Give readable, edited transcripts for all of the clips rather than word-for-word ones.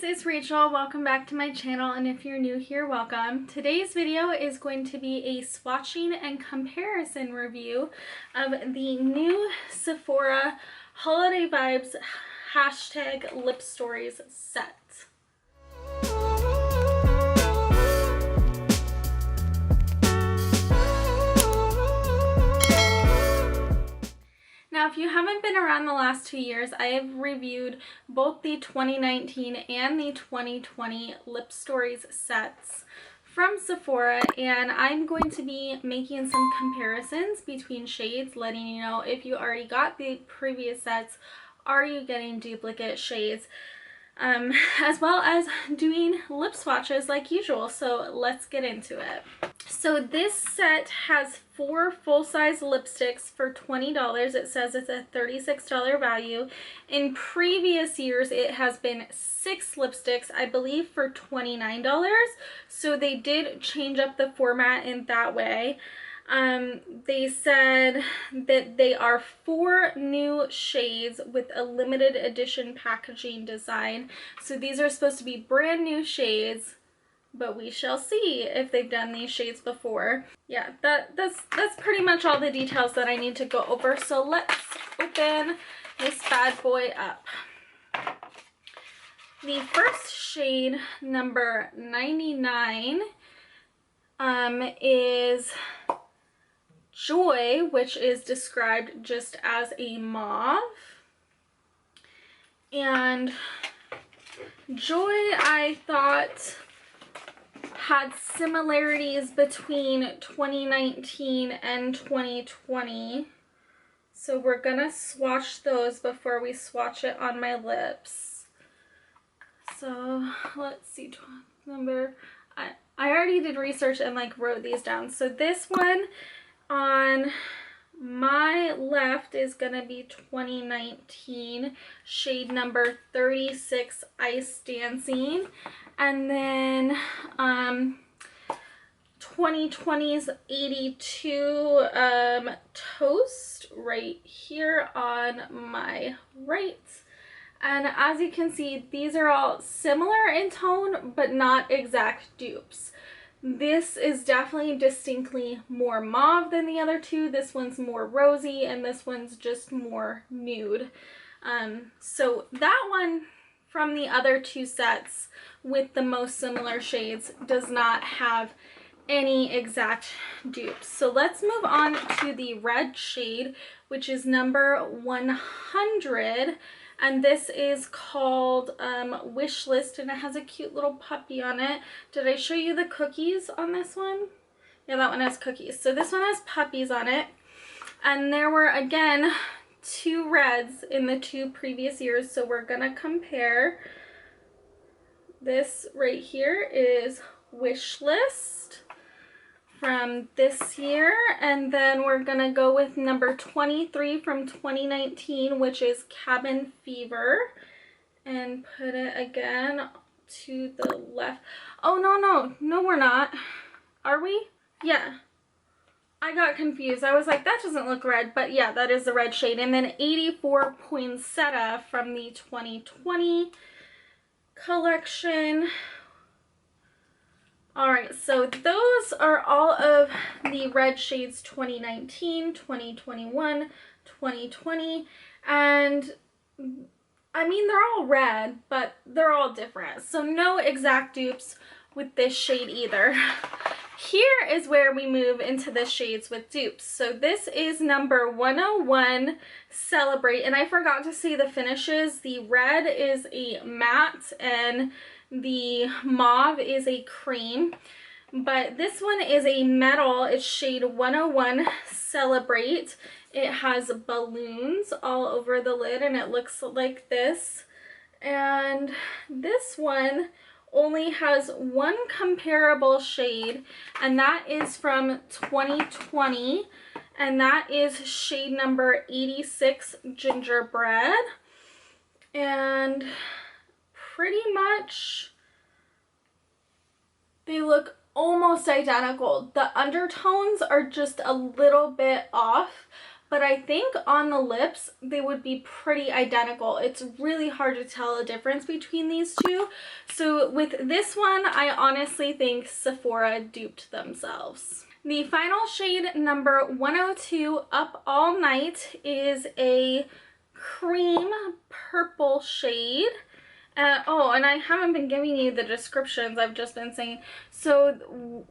guys, it's Rachel. Welcome back to my channel, and if you're new here, welcome. Today's video is going to be a swatching and comparison review of the new Sephora Holiday Vibes #Lipstories set. Now, if you haven't been around the last 2 years, I have reviewed both the 2019 and the 2020 Lipstories sets from Sephora, and I'm going to be making some comparisons between shades, letting you know if you already got the previous sets, are you getting duplicate shades, as well as doing lip swatches like usual. So let's get into it. So this set has 4 full-size lipsticks for $20. It says it's a $36 value. In previous years, it has been 6 lipsticks, I believe, for $29. So they did change up the format in that way. They said that they are 4 new shades with a limited edition packaging design. So these are supposed to be brand new shades, but we shall see if they've done these shades before. Yeah, that's pretty much all the details that I need to go over. So let's open this bad boy up. The first shade, number 99, is Joy, which is described just as a mauve. And Joy, I thought, had similarities between 2019 and 2020. So we're gonna swatch those before we swatch it on my lips. So let's see, I already did research and like wrote these down. So this one on my left is gonna be 2019, shade number 36, Ice Dancing. And then 2020's 82, Toast, right here on my right. And as you can see, these are all similar in tone, but not exact dupes. This is definitely distinctly more mauve than the other two. This one's more rosy, and this one's just more nude. So that one from the other 2 sets with the most similar shades does not have any exact dupes. So let's move on to the red shade, which is number 100. And this is called Wish List, and it has a cute little puppy on it. Did I show you the cookies on this one? Yeah, that one has cookies. So this one has puppies on it. And there were, again, 2 reds in the 2 previous years. So we're going to compare. This right here is Wish List from this year, and then we're gonna go with number 23 from 2019, which is Cabin Fever, and put it again to the left. Oh, no, we're not. Are we? Yeah. I got confused. I was like, that doesn't look red, but yeah, that is the red shade. And then 84 Poinsettia from the 2020 collection. Alright, so those are all of the red shades 2019, 2021, 2020, and I mean, they're all red, but they're all different. So no exact dupes with this shade either. Here is where we move into the shades with dupes. So this is number 101, Celebrate, and I forgot to say the finishes. The red is a matte and the mauve is a cream, but this one is a metal. It's shade 101, Celebrate. It has balloons all over the lid, and it looks like this. And this one only has 1 comparable shade, and that is from 2020, and that is shade number 86, Gingerbread. And pretty much they look almost identical. The undertones are just a little bit off, but I think on the lips they would be pretty identical. It's really hard to tell the difference between these two. So with this one, I honestly think Sephora duped themselves. The final shade, number 102, Up All Night, is a cream purple shade. Oh, and I haven't been giving you the descriptions, I've just been saying. So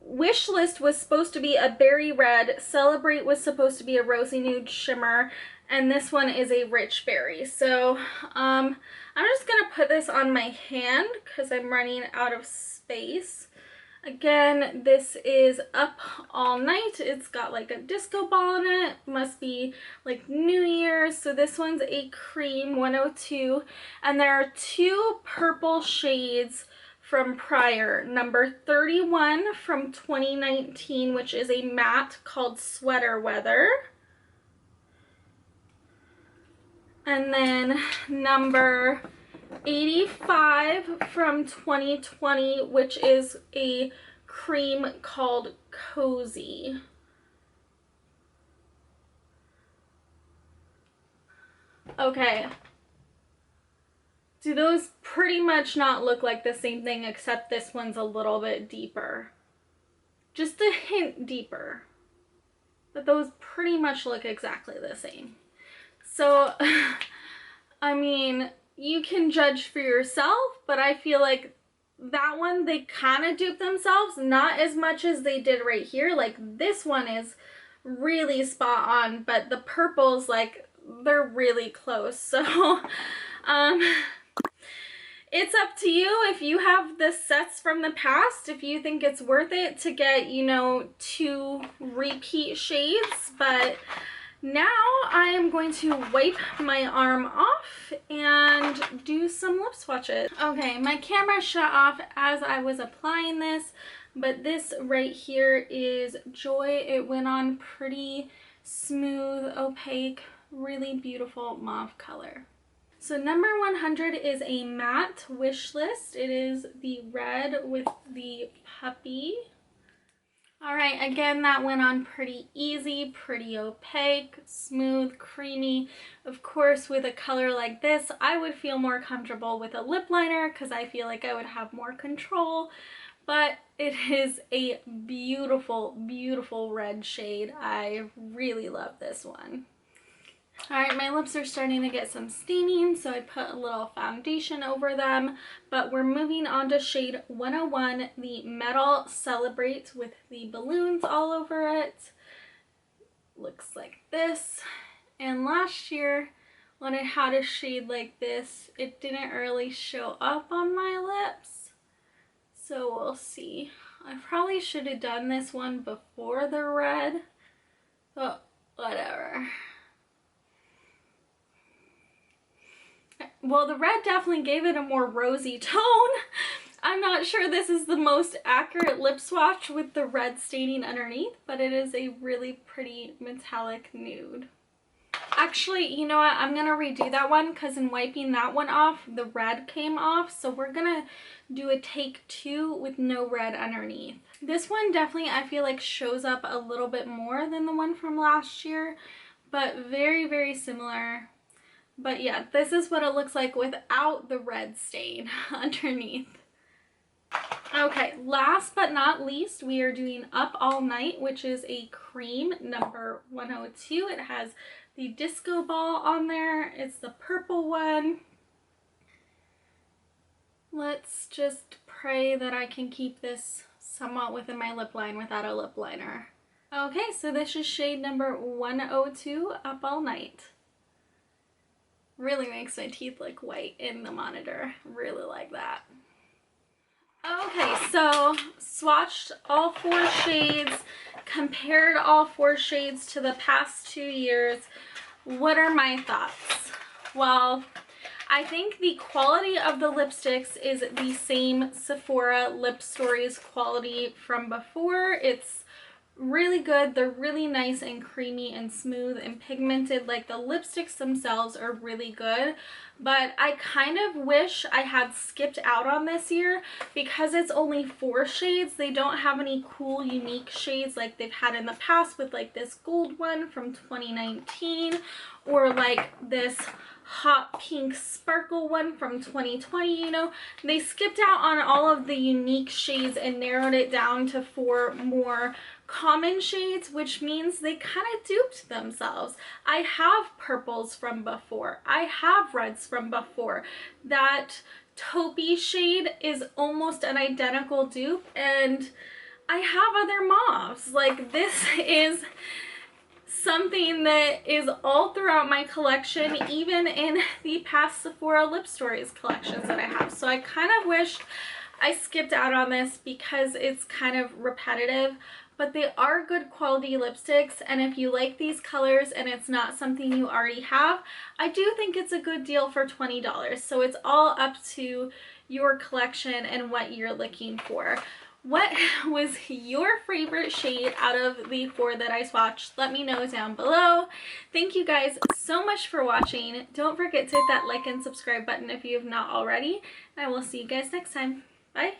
Wish List was supposed to be a berry red, Celebrate was supposed to be a rosy nude shimmer, and this one is a rich berry. So I'm just gonna put this on my hand because I'm running out of space. Again, this is Up All Night. It's got like a disco ball in it. Must be like New Year's. So this one's a cream 102. And there are two purple shades from prior. Number 31 from 2019, which is a matte called Sweater Weather. And then number 85 from 2020, which is a cream called Cozy. Okay. Do those pretty much not look like the same thing, except this one's a little bit deeper? Just a hint deeper. But those pretty much look exactly the same. So, I mean, you can judge for yourself, but I feel like that one, they kind of duped themselves, not as much as they did right here. Like, this one is really spot on, but the purples, like, they're really close. So, it's up to you if you have the sets from the past, if you think it's worth it to get, you know, 2 repeat shades. But now I am going to wipe my arm off and do some lip swatches. Okay, my camera shut off as I was applying this, but this right here is Joy. It went on pretty smooth, opaque, really beautiful mauve color. So number 100 is a matte Wish List. It is the red with the puppy. All right, again, that went on pretty easy, pretty opaque, smooth, creamy. Of course, with a color like this, I would feel more comfortable with a lip liner because I feel like I would have more control. But it is a beautiful, beautiful red shade. I really love this one. All right, my lips are starting to get some staining, so I put a little foundation over them, but we're moving on to shade 101, the Metal Celebrate with the balloons all over it. Looks like this. And last year, when I had a shade like this, it didn't really show up on my lips. So we'll see. I probably should have done this one before the red, but whatever. Well, the red definitely gave it a more rosy tone. I'm not sure this is the most accurate lip swatch with the red staining underneath, but it is a really pretty metallic nude. Actually, you know what? I'm going to redo that one because in wiping that one off, the red came off. So we're going to do a take 2 with no red underneath. This one definitely, I feel like, shows up a little bit more than the one from last year, but very, very similar. But yeah, this is what it looks like without the red stain underneath. Okay, last but not least, we are doing Up All Night, which is a cream, number 102. It has the disco ball on there. It's the purple one. Let's just pray that I can keep this somewhat within my lip line without a lip liner. Okay, so this is shade number 102, Up All Night. Really makes my teeth look white in the monitor. Really like that. Okay, so swatched all 4 shades, compared all 4 shades to the past 2 years. What are my thoughts? Well, I think the quality of the lipsticks is the same Sephora Lipstories quality from before. It's really good. They're really nice and creamy and smooth and pigmented. Like, the lipsticks themselves are really good, but I kind of wish I had skipped out on this year because it's only 4 shades. They don't have any cool unique shades like they've had in the past with like this gold one from 2019 or like this hot pink sparkle one from 2020. You know, they skipped out on all of the unique shades and narrowed it down to 4 more common shades, which means they kind of duped themselves. I have purples from before. I have reds from before. That taupey shade is almost an identical dupe, and I have other mauves. Like, this is something that is all throughout my collection, even in the past Sephora Lipstories collections that I have. So I kind of wish I skipped out on this because it's kind of repetitive, but they are good quality lipsticks, and if you like these colors and it's not something you already have, I do think it's a good deal for $20. So it's all up to your collection and what you're looking for. What was your favorite shade out of the 4 that I swatched? Let me know down below. Thank you guys so much for watching. Don't forget to hit that like and subscribe button if you have not already. I will see you guys next time. Bye.